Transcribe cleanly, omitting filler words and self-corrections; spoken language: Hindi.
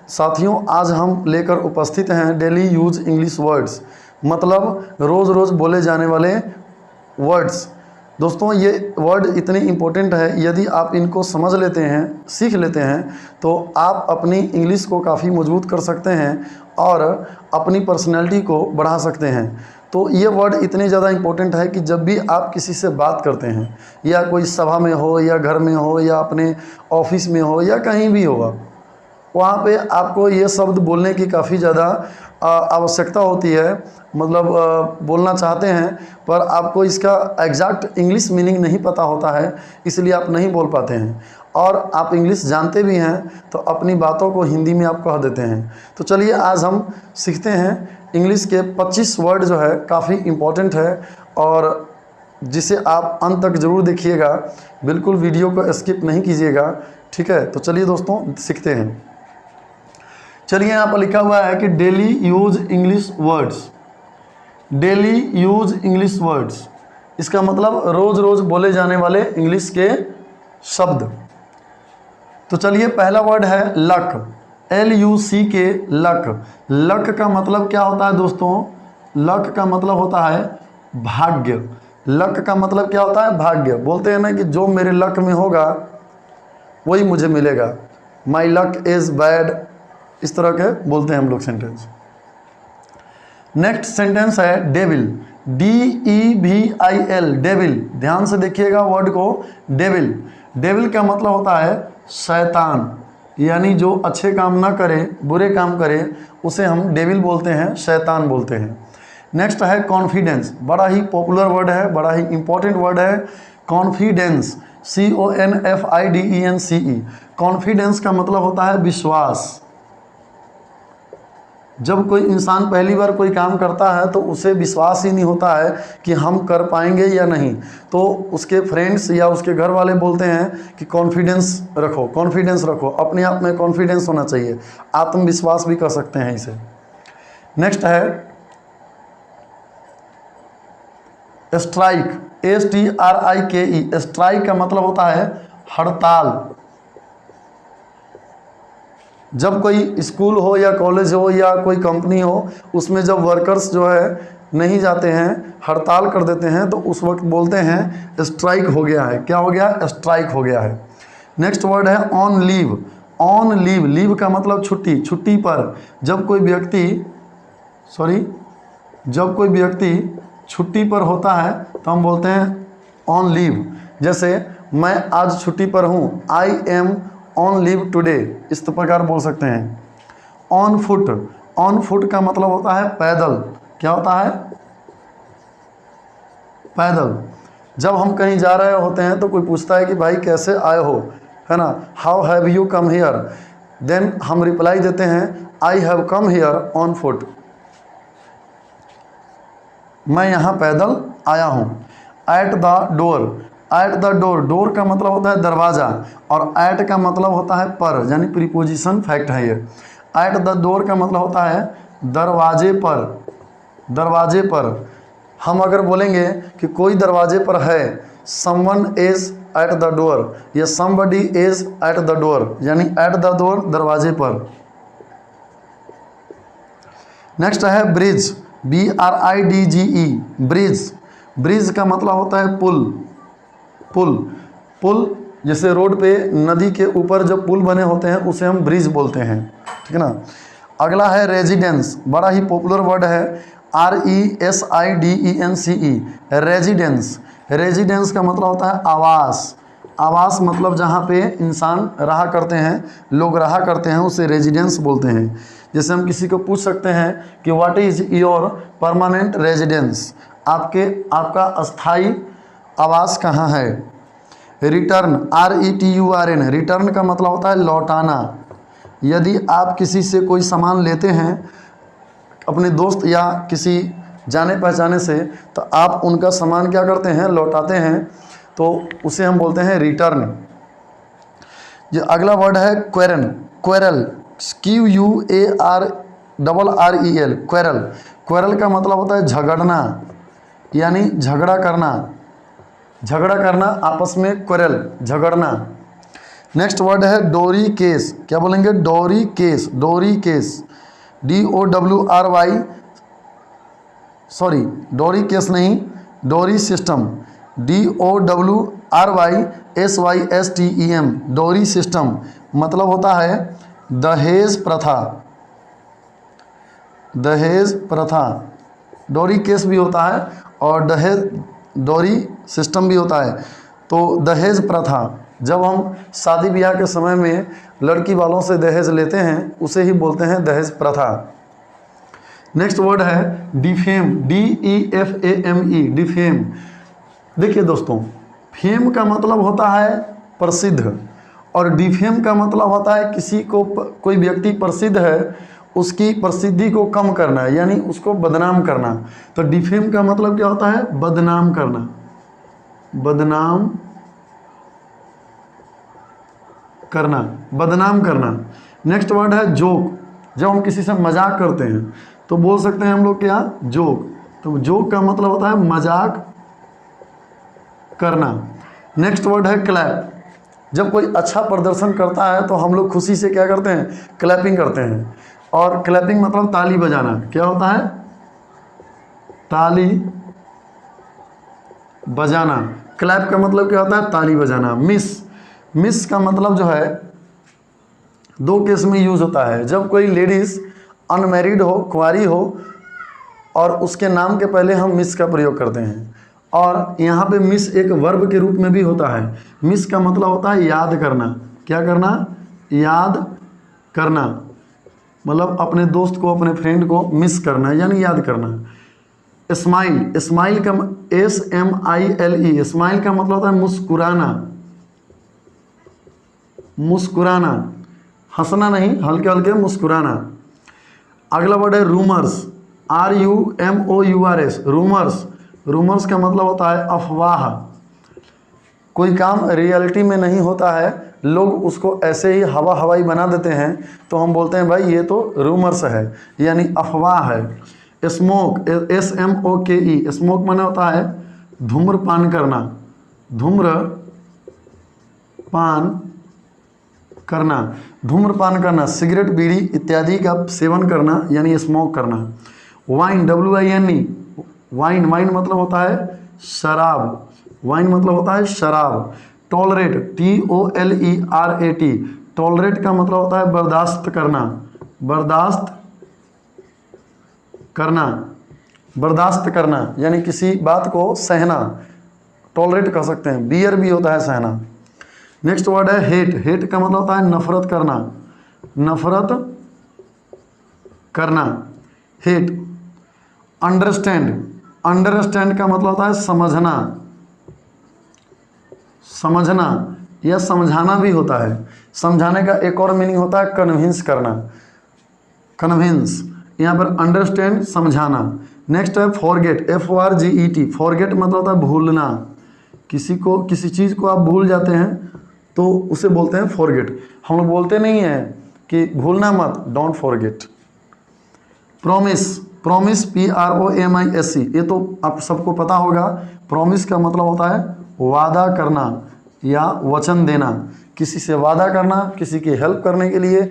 साथियों, आज हम लेकर उपस्थित हैं डेली यूज इंग्लिश वर्ड्स, मतलब रोज़ रोज़ बोले जाने वाले वर्ड्स। दोस्तों, ये वर्ड इतने इम्पोर्टेंट है, यदि आप इनको समझ लेते हैं, सीख लेते हैं, तो आप अपनी इंग्लिश को काफ़ी मजबूत कर सकते हैं और अपनी पर्सनैलिटी को बढ़ा सकते हैं। तो ये वर्ड इतने ज़्यादा इम्पोर्टेंट है कि जब भी आप किसी से बात करते हैं, या कोई सभा में हो, या घर में हो, या अपने ऑफिस में हो, या कहीं भी होगा, वहाँ पे आपको ये शब्द बोलने की काफ़ी ज़्यादा आवश्यकता होती है। मतलब बोलना चाहते हैं, पर आपको इसका एग्जैक्ट इंग्लिश मीनिंग नहीं पता होता है, इसलिए आप नहीं बोल पाते हैं। और आप इंग्लिश जानते भी हैं तो अपनी बातों को हिंदी में आप कह देते हैं। तो चलिए आज हम सीखते हैं इंग्लिश के 25 वर्ड जो है काफ़ी इम्पोर्टेंट है, और जिसे आप अंत तक ज़रूर देखिएगा, बिल्कुल वीडियो को स्किप नहीं कीजिएगा, ठीक है। तो चलिए दोस्तों सीखते हैं। चलिए, यहाँ पर लिखा हुआ है कि daily use English words. Daily use English words, इसका मतलब रोज़ रोज़ बोले जाने वाले इंग्लिश के शब्द। तो चलिए, पहला वर्ड है लक, LUCK, लक। लक का मतलब क्या होता है दोस्तों? लक का मतलब होता है भाग्य। लक का मतलब क्या होता है? भाग्य। बोलते हैं ना कि जो मेरे लक में होगा वही मुझे मिलेगा। माई लक इज़ बैड, इस तरह के बोलते हैं हम लोग सेंटेंस। नेक्स्ट सेंटेंस है डेविल, DEVIL, डेविल। ध्यान से देखिएगा वर्ड को, डेविल। डेविल का मतलब होता है शैतान, यानी जो अच्छे काम ना करे, बुरे काम करे, उसे हम डेविल बोलते हैं, शैतान बोलते हैं। नेक्स्ट है कॉन्फिडेंस, बड़ा ही पॉपुलर वर्ड है, बड़ा ही इंपॉर्टेंट वर्ड है कॉन्फिडेंस, CONFIDENCE। कॉन्फिडेंस का मतलब होता है विश्वास। जब कोई इंसान पहली बार कोई काम करता है तो उसे विश्वास ही नहीं होता है कि हम कर पाएंगे या नहीं, तो उसके फ्रेंड्स या उसके घर वाले बोलते हैं कि कॉन्फिडेंस रखो, कॉन्फिडेंस रखो, अपने आप में कॉन्फिडेंस होना चाहिए, आत्मविश्वास भी कर सकते हैं इसे। नेक्स्ट है स्ट्राइक, STRIKE। स्ट्राइक का मतलब होता है हड़ताल। जब कोई स्कूल हो या कॉलेज हो या कोई कंपनी हो, उसमें जब वर्कर्स जो है नहीं जाते हैं, हड़ताल कर देते हैं, तो उस वक्त बोलते हैं स्ट्राइक हो गया है। क्या हो गया? स्ट्राइक हो गया है। नेक्स्ट वर्ड है on leave. On leave, leave का मतलब छुट्टी, छुट्टी पर। जब कोई व्यक्ति छुट्टी पर होता है तो हम बोलते हैं ऑन लीव। जैसे मैं आज छुट्टी पर हूँ, I am on leave today, इस प्रकार बोल सकते हैं। ऑन फुट, ऑन फुट का मतलब होता है पैदल। क्या होता है? पैदल। जब हम कहीं जा रहे होते हैं तो कोई पूछता है कि भाई कैसे आए हो, है ना, how have you come here, then हम रिप्लाई देते हैं I have come here on foot, मैं यहाँ पैदल आया हूँ। At the door, at the door, door का मतलब होता है दरवाज़ा, और एट का मतलब होता है पर, यानी प्रीपोजिशन फैक्ट है ये। एट द डोर का मतलब होता है दरवाजे पर, दरवाजे पर। हम अगर बोलेंगे कि कोई दरवाजे पर है, someone is at the door, या somebody is at the door, यानी एट द डोर, दरवाजे पर। नेक्स्ट है ब्रिज, BRIDGE, ब्रिज। ब्रिज का मतलब होता है पुल, पुल। पुल जैसे रोड पे नदी के ऊपर जो पुल बने होते हैं उसे हम ब्रिज बोलते हैं, ठीक है ना। अगला है रेजिडेंस, बड़ा ही पॉपुलर वर्ड है, RESIDENCE, रेजिडेंस। रेजिडेंस का मतलब होता है आवास। आवास मतलब जहाँ पे इंसान रहा करते हैं, लोग रहा करते हैं, उसे रेजिडेंस बोलते हैं। जैसे हम किसी को पूछ सकते हैं कि what is your permanent residence, आपका अस्थाई आवास कहाँ है। रिटर्न, RETURN, रिटर्न का मतलब होता है लौटाना। यदि आप किसी से कोई सामान लेते हैं, अपने दोस्त या किसी जाने पहचाने से, तो आप उनका सामान क्या करते हैं? लौटाते हैं, तो उसे हम बोलते हैं रिटर्न। जो अगला वर्ड है quarrel, quarrel, QUARREL, quarrel. Quarrel का मतलब होता है झगड़ना, यानी झगड़ा करना, झगड़ा करना आपस में, क्वेरल, झगड़ना। नेक्स्ट वर्ड है डोरी केस। क्या बोलेंगे? डोरी केस, डोरी केस, DORY, सॉरी डोरी केस नहीं, डोरी सिस्टम, DORYSYSTEM, डोरी सिस्टम मतलब होता है दहेज प्रथा, दहेज प्रथा। डोरी केस भी होता है और डोरी सिस्टम भी होता है। तो दहेज प्रथा, जब हम शादी ब्याह के समय में लड़की वालों से दहेज लेते हैं उसे ही बोलते हैं दहेज प्रथा। नेक्स्ट वर्ड है डिफेम, DEFAME, डिफेम। देखिए दोस्तों, फेम का मतलब होता है प्रसिद्ध और डिफेम का मतलब होता है किसी को, कोई व्यक्ति प्रसिद्ध है उसकी प्रसिद्धि को कम करना, यानी उसको बदनाम करना। तो डिफेम का मतलब क्या होता है? बदनाम करना, बदनाम करना, बदनाम करना। नेक्स्ट वर्ड है जोक। जब हम किसी से मजाक करते हैं तो बोल सकते हैं हम लोग क्या? जोक। तो जोक का मतलब होता है मजाक करना। नेक्स्ट वर्ड है क्लैप। जब कोई अच्छा प्रदर्शन करता है तो हम लोग खुशी से क्या करते हैं? क्लैपिंग करते हैं। और क्लैपिंग मतलब ताली बजाना। क्या होता है? ताली बजाना। क्लैप का मतलब क्या होता है? ताली बजाना। मिस का मतलब जो है दो केस में यूज होता है। जब कोई लेडीज अनमैरिड हो, कुंवारी हो और उसके नाम के पहले हम मिस का प्रयोग करते हैं। और यहाँ पे मिस एक वर्ब के रूप में भी होता है। मिस का मतलब होता है याद करना। क्या करना? याद करना, मतलब अपने दोस्त को, अपने फ्रेंड को मिस करना यानी याद करना। स्माइल, स्माइल का SMILE, स्माइल का मतलब होता है मुस्कुराना, मुस्कुराना, हंसना नहीं, हल्के हल्के मुस्कुराना। अगला वर्ड है रूमर्स, RUMOURS, रूमर्स। रूमर्स का मतलब होता है अफवाह। कोई काम रियलिटी में नहीं होता है, लोग उसको ऐसे ही हवा हवाई बना देते हैं, तो हम बोलते हैं भाई ये तो रूमर्स है, यानी अफवाह है। स्मोक, SMOKE, स्मोक माने होता है धूम्रपान करना, धूम्रपान करना, धूम्रपान करना, सिगरेट, बीड़ी इत्यादि का सेवन करना यानी स्मोक करना। वाइन, WINE, वाइन, वाइन मतलब होता है शराब, वाइन मतलब होता है शराब। टॉलरेट, TOLERAT, टॉलरेट का मतलब होता है बर्दाश्त करना, बर्दाश्त करना, बर्दाश्त करना यानी किसी बात को सहना, टॉलरेट कर सकते हैं। बियर भी होता है सहना। नेक्स्ट वर्ड है हेट। हेट का मतलब होता है नफरत करना, नफरत करना, हेट। अंडरस्टैंड, अंडरस्टैंड का मतलब होता है समझना, समझना या समझाना भी होता है। समझाने का एक और मीनिंग होता है कन्विंस करना, कन्विंस। यहाँ पर अंडरस्टैंड समझाना। नेक्स्ट है फॉरगेट, FORGET, फॉरगेट मतलब होता है भूलना। किसी को, किसी चीज़ को आप भूल जाते हैं तो उसे बोलते हैं फॉरगेट। हम लोग बोलते नहीं हैं कि भूलना मत, don't forget. Promise, promise PROMISE, ये तो आप सबको पता होगा। प्रॉमिस का मतलब होता है वादा करना या वचन देना, किसी से वादा करना, किसी की हेल्प करने के लिए